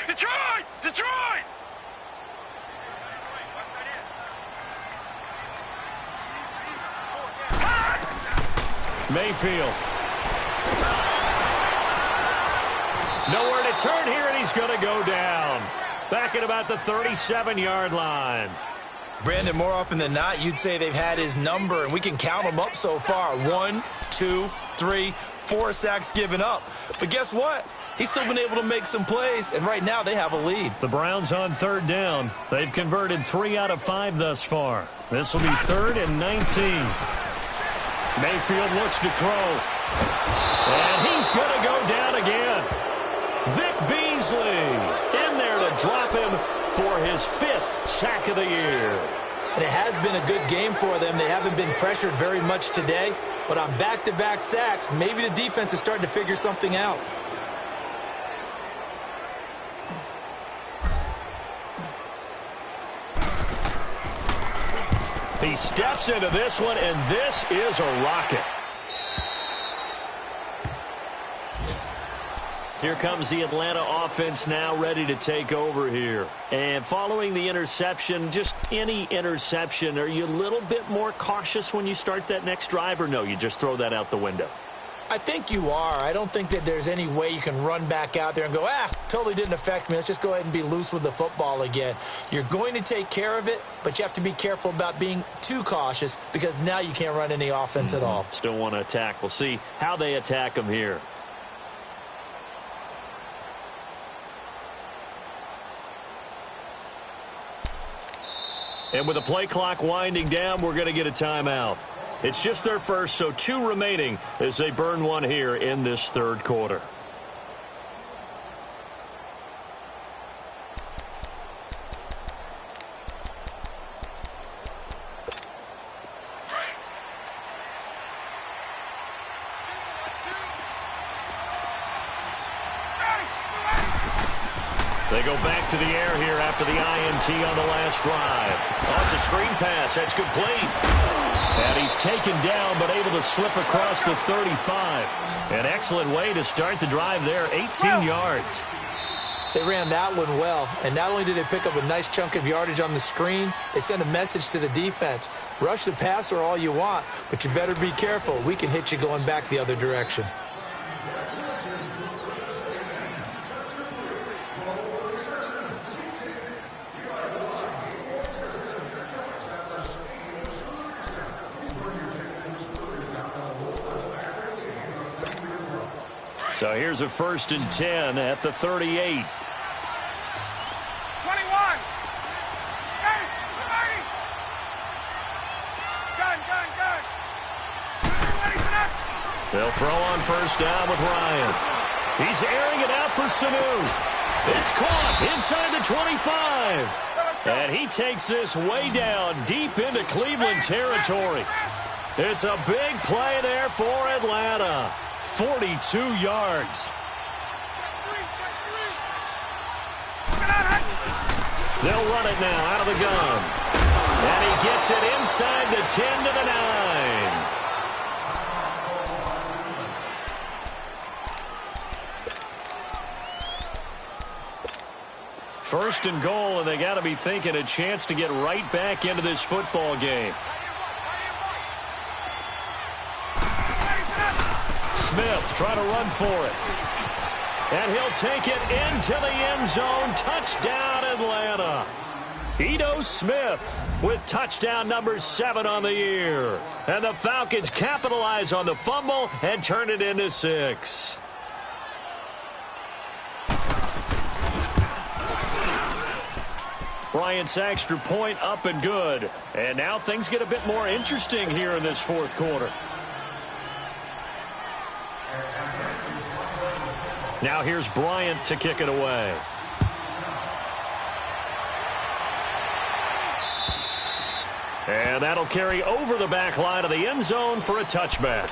Speaker 5: Detroit! Detroit!
Speaker 4: Mayfield. Nowhere to turn here, and he's going to go down. Back at about the 37-yard line.
Speaker 6: Brandon, more often than not, you'd say they've had his number, and we can count them up so far. 1, 2, 3, 4 sacks given up. But guess what? He's still been able to make some plays, and right now they have a lead.
Speaker 4: The Browns on 3rd down. They've converted 3 out of 5 thus far. This will be 3rd and 19. Mayfield looks to throw. And he's going to go down again. Vic Beasley in there to drop him for his 5th sack of the year.
Speaker 6: And it has been a good game for them. They haven't been pressured very much today. But on back-to-back sacks, maybe the defense is starting to figure something out.
Speaker 4: He steps into this one, and this is a rocket. Here comes the Atlanta offense now ready to take over here. And following the interception, just any interception, are you a little bit more cautious when you start that next drive, or no, you just throw that out the window?
Speaker 6: I think you are. I don't think that there's any way you can run back out there and go, totally didn't affect me. Let's just go ahead and be loose with the football again. You're going to take care of it, but you have to be careful about being too cautious because now you can't run any offense at all.
Speaker 4: Still want to attack. We'll see how they attack them here. And with the play clock winding down, we're going to get a timeout. It's just their first, so 2 remaining as they burn one here in this third quarter. They go back to the air here after the INT on the last drive. Oh, it's a screen pass. That's complete. And he's taken down but able to slip across the 35. An excellent way to start the drive there, 18 yards.
Speaker 6: They ran that one well, and not only did they pick up a nice chunk of yardage on the screen, they sent a message to the defense. Rush the passer all you want, but you better be careful. We can hit you going back the other direction.
Speaker 4: So here's a 1st and 10 at the 38.
Speaker 5: 21.
Speaker 4: They'll throw on 1st down with Ryan. He's airing it out for Sanu. It's caught inside the 25. And he takes this way down deep into Cleveland territory. It's a big play there for Atlanta. 42 yards. They'll run it now out of the gun. And he gets it inside the 10 to the 9. First and goal, and they got to be thinking a chance to get right back into this football game. Smith trying to run for it. And he'll take it into the end zone. Touchdown, Atlanta. Ito Smith with touchdown number 7 on the year. And the Falcons capitalize on the fumble and turn it into 6. Bryant's extra point up and good. And now things get a bit more interesting here in this fourth quarter. Now here's Bryant to kick it away. And that'll carry over the back line of the end zone for a touchback.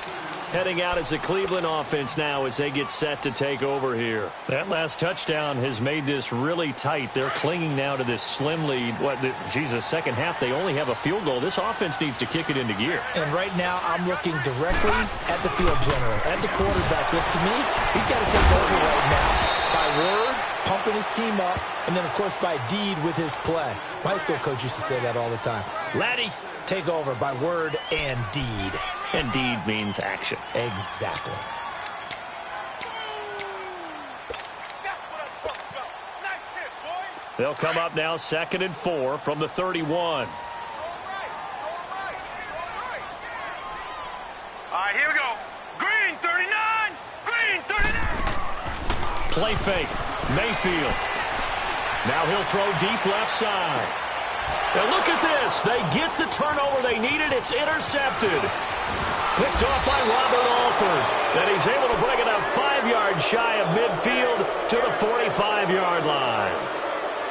Speaker 4: Heading out as the Cleveland offense now as they get set to take over here. That last touchdown has made this really tight. They're clinging now to this slim lead. Second half, they only have a field goal. This offense needs to kick it into gear.
Speaker 6: And right now, I'm looking directly at the field general, at the quarterback. Because to me, he's got to take over right now. By word, pumping his team up, and then, of course, by deed with his play. My high school coach used to say that all the time. Laddie, take over by word and deed.
Speaker 4: And deed means action.
Speaker 6: Exactly.
Speaker 4: They'll come up now 2nd and 4 from the 31.
Speaker 5: All right, here we go. Green 39. Green 39.
Speaker 4: Play fake. Mayfield. Now he'll throw deep left side. And look at this. They get the turnover they needed. It's intercepted. Picked off by Robert Alford. And he's able to bring it up 5 yards shy of midfield to the 45-yard line.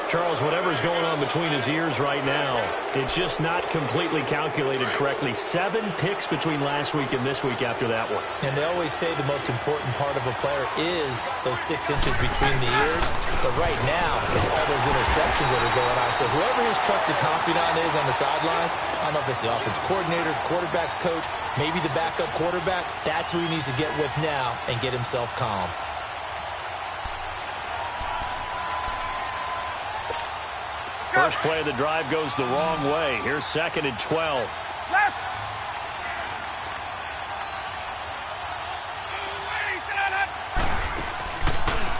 Speaker 4: Charles, whatever's going on between his ears right now, it's just not completely calculated correctly. 7 picks between last week and this week after that one.
Speaker 6: And they always say the most important part of a player is those 6 inches between the ears. But right now, it's all those interceptions that are going on. So whoever his trusted confidant is on the sidelines, I don't know if it's the offense coordinator, the quarterback's coach, maybe the backup quarterback, that's who he needs to get with now and get himself calm.
Speaker 4: First play of the drive goes the wrong way. Here's 2nd and 12.
Speaker 5: Left.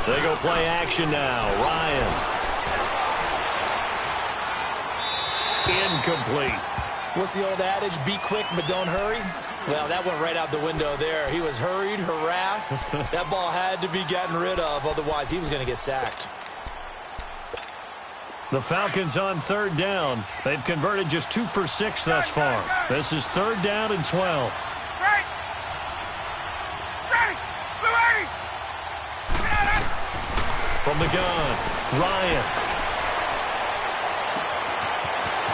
Speaker 4: They go play action now. Ryan. Incomplete.
Speaker 6: What's the old adage? Be quick, but don't hurry. Well, that went right out the window there. He was hurried, harassed. That ball had to be gotten rid of. Otherwise, he was going to get sacked.
Speaker 4: The Falcons on third down. They've converted just 2 for 6 thus far. This is third down and 12. From the gun, Ryan.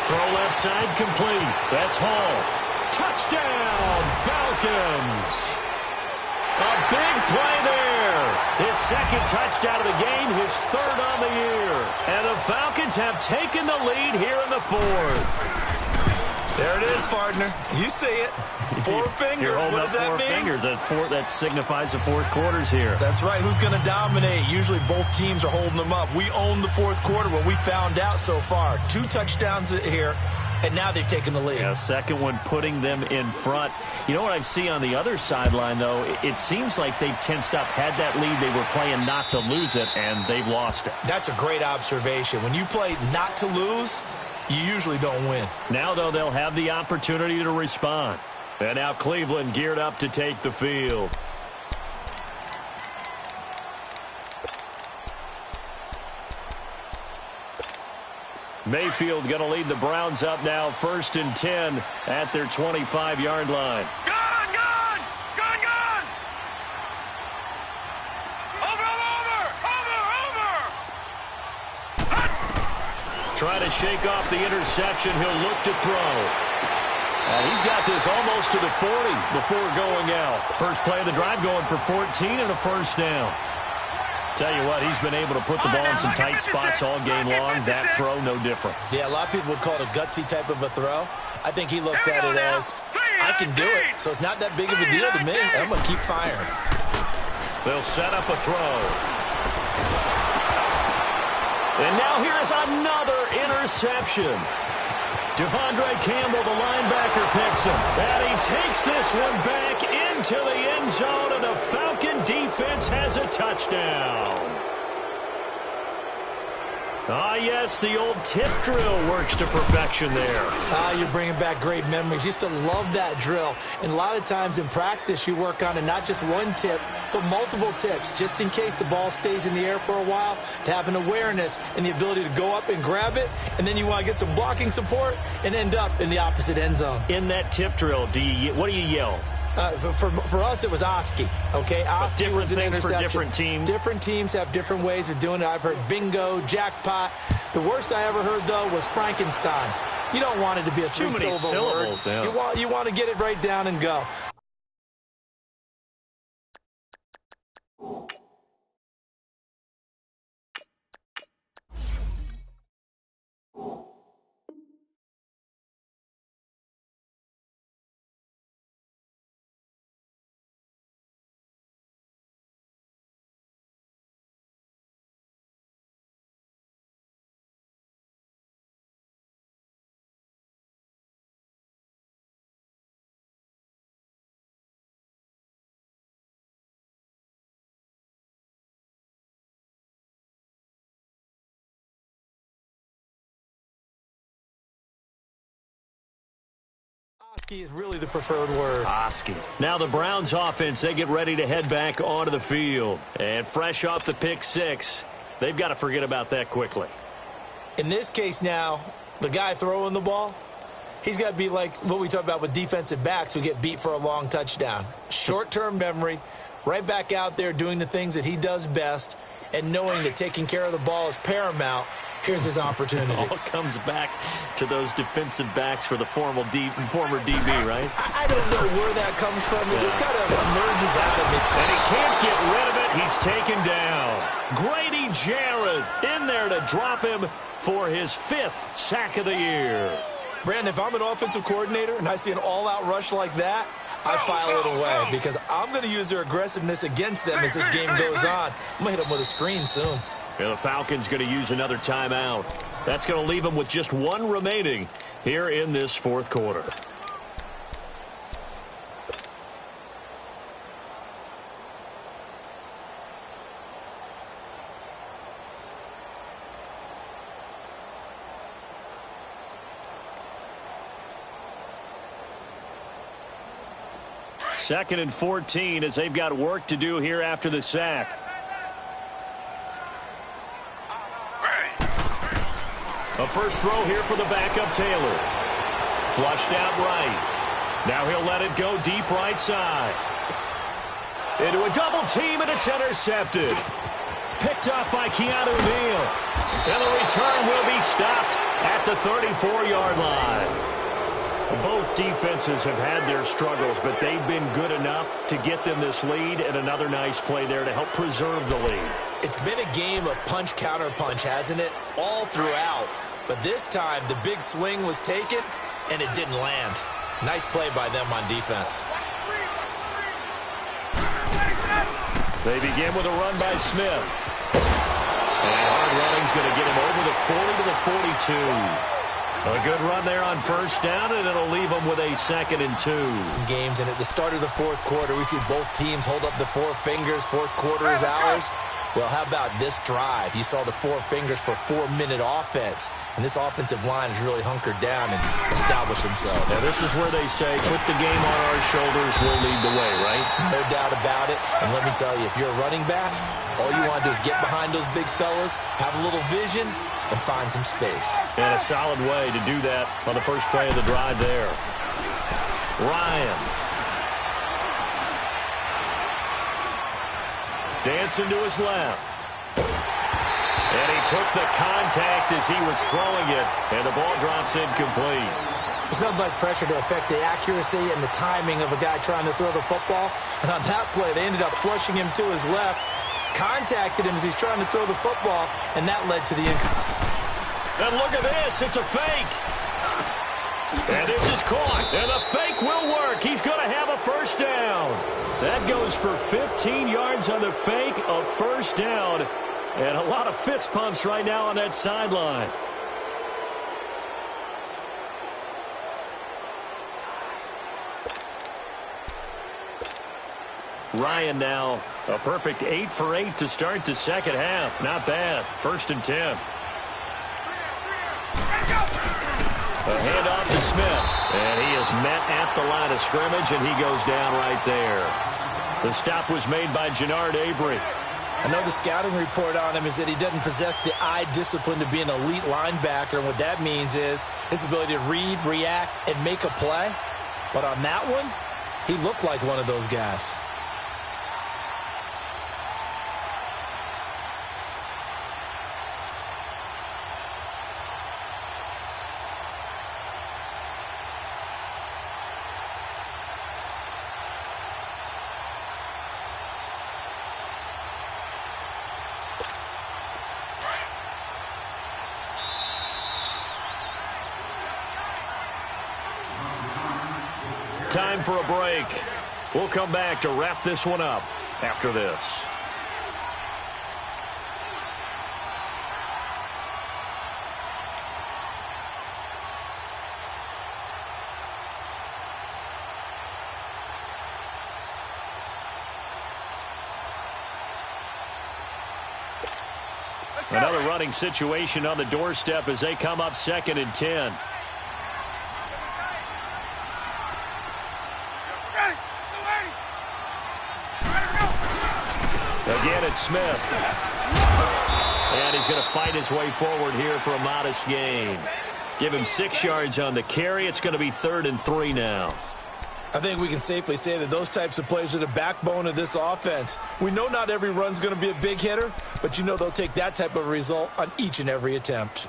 Speaker 4: Throw left side complete. That's Hall. Touchdown, Falcons. A big play there. His second touchdown of the game, his third on the year. And the Falcons have taken the lead here in the fourth.
Speaker 6: There it is, partner. You see it. 4 fingers.
Speaker 4: You're holding
Speaker 6: what
Speaker 4: up
Speaker 6: does that
Speaker 4: 4
Speaker 6: mean?
Speaker 4: fingers. That signifies the fourth quarter's here.
Speaker 6: That's right. Who's going to dominate? Usually both teams are holding them up. We own the fourth quarter, what we found out so far. 2 touchdowns here, and now they've taken the lead.
Speaker 4: Yeah, second one putting them in front. You know what I see on the other sideline, though? It seems like they've tensed up, had that lead. They were playing not to lose it, and they've lost it.
Speaker 6: That's a great observation. When you play not to lose, you usually don't win.
Speaker 4: Now, though, they'll have the opportunity to respond. And now Cleveland geared up to take the field. Mayfield going to lead the Browns up now, 1st and 10 at their 25-yard line.
Speaker 5: Gun, gun! Gun, gun! Over!
Speaker 4: Trying to shake off the interception. He'll look to throw. And he's got this almost to the 40 before going out. First play of the drive going for 14 and a first down. Tell you what, he's been able to put the ball in some tight spots all game long. That throw, no different.
Speaker 6: Yeah, a lot of people would call it a gutsy type of a throw. I think he looks at it as, I can do it, so it's not that big of a deal to me. I'm going to keep firing.
Speaker 4: They'll set up a throw. And now here is another interception. Devondre Campbell, the linebacker, picks him. And he takes this one back into the end zone, and the Falcon defense has a touchdown. Ah, yes, the old tip drill works to perfection there.
Speaker 6: You're bringing back great memories. Used to love that drill. And a lot of times in practice, you work on it, not just one tip, but multiple tips, just in case the ball stays in the air for a while, to have an awareness and the ability to go up and grab it, and then you want to get some blocking support and end up in the opposite end zone.
Speaker 4: In that tip drill, what do you yell?
Speaker 6: For us, it was Oski. Okay, Oski was an interception.
Speaker 4: For different teams.
Speaker 6: Different teams have different ways of doing it. I've heard bingo, jackpot. The worst I ever heard, though, was Frankenstein. You don't want it to be a
Speaker 4: too many syllables.
Speaker 6: word.
Speaker 4: Yeah.
Speaker 6: You want to get it right down and go. Oski is really the preferred word.
Speaker 4: Oski. Now the Browns offense, they get ready to head back onto the field. And fresh off the pick 6, they've got to forget about that quickly.
Speaker 6: In this case now, the guy throwing the ball, he's got to be like what we talk about with defensive backs who get beat for a long touchdown. Short-term memory, right back out there doing the things that he does best, and knowing that taking care of the ball is paramount. Here's his opportunity.
Speaker 4: It all comes back to those defensive backs for the former DB, right?
Speaker 6: I don't know where that comes from. It just kind of emerges out of it.
Speaker 4: And he can't get rid of it. He's taken down. Grady Jarrett in there to drop him for his 5th sack of the year.
Speaker 6: Brandon, if I'm an offensive coordinator and I see an all-out rush like that, I file it away because I'm going to use their aggressiveness against them as this game goes on. I'm going to hit them with a screen soon.
Speaker 4: And the Falcons going to use another timeout. That's going to leave them with just 1 remaining here in this 4th quarter. Second and 14 as they've got work to do here after the sack. A first throw here for the backup Taylor. Flushed out right. Now he'll let it go deep right side. Into a double team, and it's intercepted. Picked up by Keanu Neal. And the return will be stopped at the 34-yard line. Both defenses have had their struggles, but they've been good enough to get them this lead, and another nice play there to help preserve the lead.
Speaker 6: It's been a game of punch-counter-punch, hasn't it? All throughout. But this time, the big swing was taken, and it didn't land. Nice play by them on defense.
Speaker 4: They begin with a run by Smith. And hard running's going to get him over the 40 to the 42. A good run there on first down, and it'll leave them with a 2nd and 2.
Speaker 6: Games, and at the start of the fourth quarter, we see both teams hold up the four fingers. Fourth quarter is ours. Well, how about this drive? You saw the four fingers for 4-minute offense. And this offensive line has really hunkered down and established themselves.
Speaker 4: Now, this is where they say, put the game on our shoulders, we'll lead the way, right?
Speaker 6: No doubt about it. And let me tell you, if you're a running back, all you want to do is get behind those big fellas, have a little vision, and find some space.
Speaker 4: And a solid way to do that on the first play of the drive there. Ryan. Dancing to his left. And he took the contact as he was throwing it, and the ball drops incomplete.
Speaker 6: There's nothing like pressure to affect the accuracy and the timing of a guy trying to throw the football. And on that play, they ended up flushing him to his left, contacted him as he's trying to throw the football, and that led to the incomplete.
Speaker 4: And look at this. It's a fake. And this is caught. And the fake will work. He's going to have a first down. That goes for 15 yards on the fake, a first down. And a lot of fist pumps right now on that sideline. Ryan now a perfect 8 for 8 to start the second half. Not bad. 1st and 10. A handoff to Smith. And he is met at the line of scrimmage, and he goes down right there. The stop was made by Jannard Avery.
Speaker 6: I know the scouting report on him is that he doesn't possess the eye discipline to be an elite linebacker, and what that means is his ability to read, react, and make a play. But on that one, he looked like one of those guys.
Speaker 4: Time for a break. We'll come back to wrap this one up after this. Another running situation on the doorstep as they come up 2nd and 10. Again, it's Smith. And he's going to fight his way forward here for a modest gain. Give him 6 yards on the carry. It's going to be 3rd and 3 now.
Speaker 6: I think we can safely say that those types of plays are the backbone of this offense. We know not every run's going to be a big hitter, but you know they'll take that type of result on each and every attempt.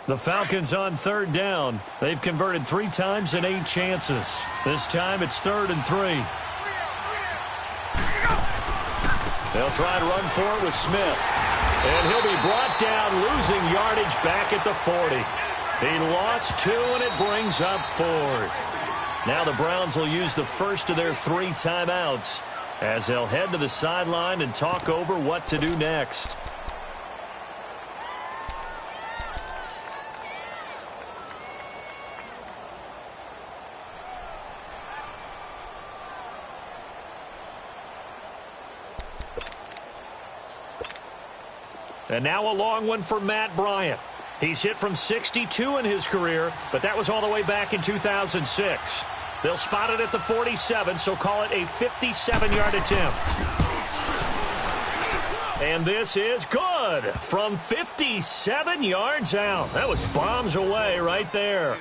Speaker 4: The Falcons on 3rd down. They've converted 3 times in 8 chances. This time it's 3rd and 3. They'll try to run for it with Smith. And he'll be brought down, losing yardage back at the 40. He lost 2, and it brings up 4th. Now the Browns will use the first of their 3 timeouts as they'll head to the sideline and talk over what to do next. And now a long one for Matt Bryant. He's hit from 62 in his career, but that was all the way back in 2006. They'll spot it at the 47, so call it a 57-yard attempt. And this is good from 57 yards out. That was bombs away right there.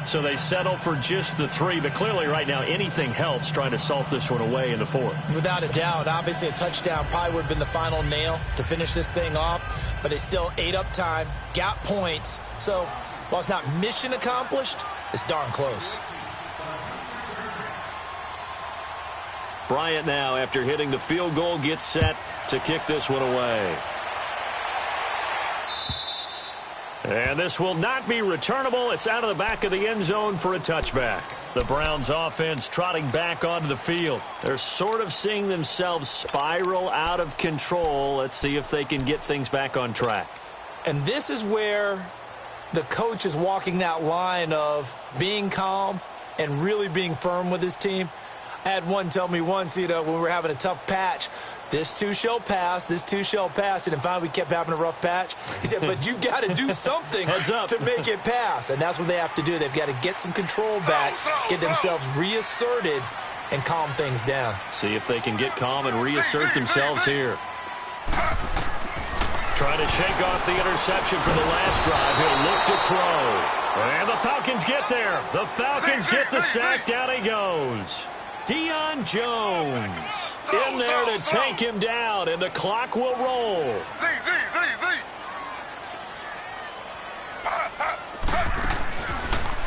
Speaker 4: So they settle for just the 3, but clearly right now anything helps trying to salt this one away in the 4th.
Speaker 6: Without a doubt, obviously a touchdown probably would have been the final nail to finish this thing off, but they still ate up time, got points. So while it's not mission accomplished, it's darn close.
Speaker 4: Bryant now, after hitting the field goal, gets set to kick this one away. And this will not be returnable. It's out of the back of the end zone for a touchback. The Browns offense trotting back onto the field. They're sort of seeing themselves spiral out of control. Let's see if they can get things back on track.
Speaker 6: And this is where the coach is walking that line of being calm and really being firm with his team. I had one tell me once, when we were having a tough patch, this too shall pass, this too shall pass. And then finally we kept having a rough patch. He said, but you've got to do something to make it pass. And that's what they have to do. They've got to get some control back, get themselves reasserted, and calm things down.
Speaker 4: See if they can get calm and reassert themselves here. Trying to shake off the interception from the last drive. He'll look to throw. And the Falcons get there. The Falcons get the sack. Down he goes. Deion Jones in there to take him down, and the clock will roll.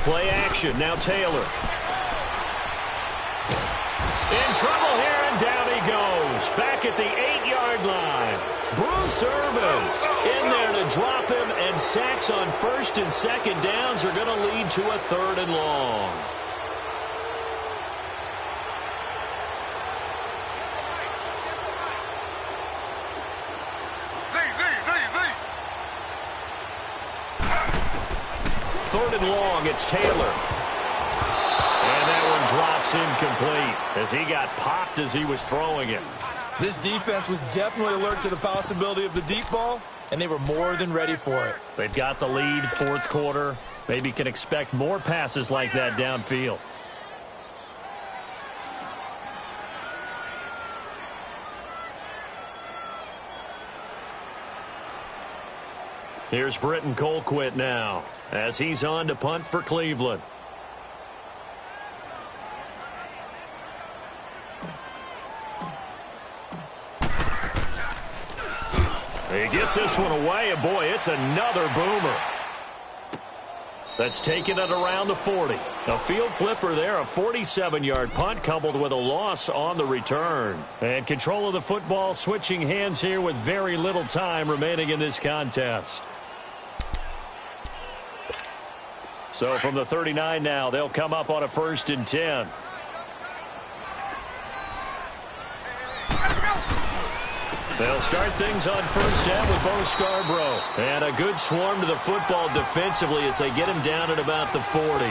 Speaker 4: Play action. Now Taylor. In trouble here, and down he goes. Back at the 8-yard line. Bruce Irvin in there to drop him, and sacks on 1st and 2nd downs are going to lead to a 3rd and long. Third and long, it's Taylor. And that one drops incomplete as he got popped as he was throwing it.
Speaker 6: This defense was definitely alert to the possibility of the deep ball, and they were more than ready for it.
Speaker 4: They've got the lead, 4th quarter. Maybe can expect more passes like that downfield. Here's Britton Colquitt now as he's on to punt for Cleveland. He gets this one away, and boy, it's another boomer. That's taken it around the 40. A field flipper there, a 47-yard punt coupled with a loss on the return. And control of the football switching hands here with very little time remaining in this contest. So from the 39 now, they'll come up on a 1st and 10. They'll start things on 1st down with Bo Scarborough. And a good swarm to the football defensively as they get him down at about the 40.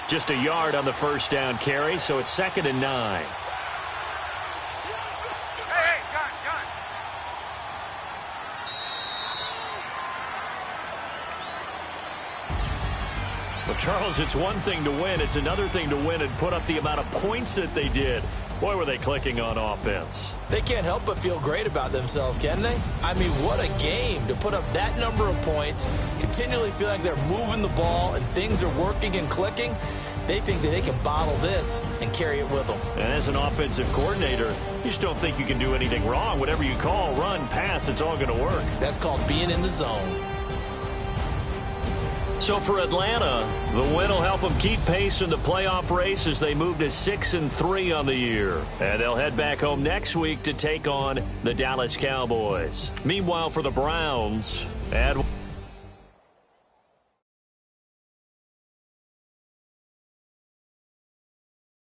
Speaker 4: Just a yard on the 1st down carry, so it's 2nd and 9. Well, Charles, it's one thing to win. It's another thing to win and put up the amount of points that they did. Boy, were they clicking on offense.
Speaker 6: They can't help but feel great about themselves, can they? I mean, what a game to put up that number of points, continually feel like they're moving the ball and things are working and clicking. They think that they can bottle this and carry it with them. And
Speaker 4: as an offensive coordinator, you just don't think you can do anything wrong. Whatever you call, run, pass, it's all going to work.
Speaker 6: That's called being in the zone.
Speaker 4: So for Atlanta, the win will help them keep pace in the playoff race as they move to 6-3 on the year. And they'll head back home next week to take on the Dallas Cowboys. Meanwhile, for the Browns,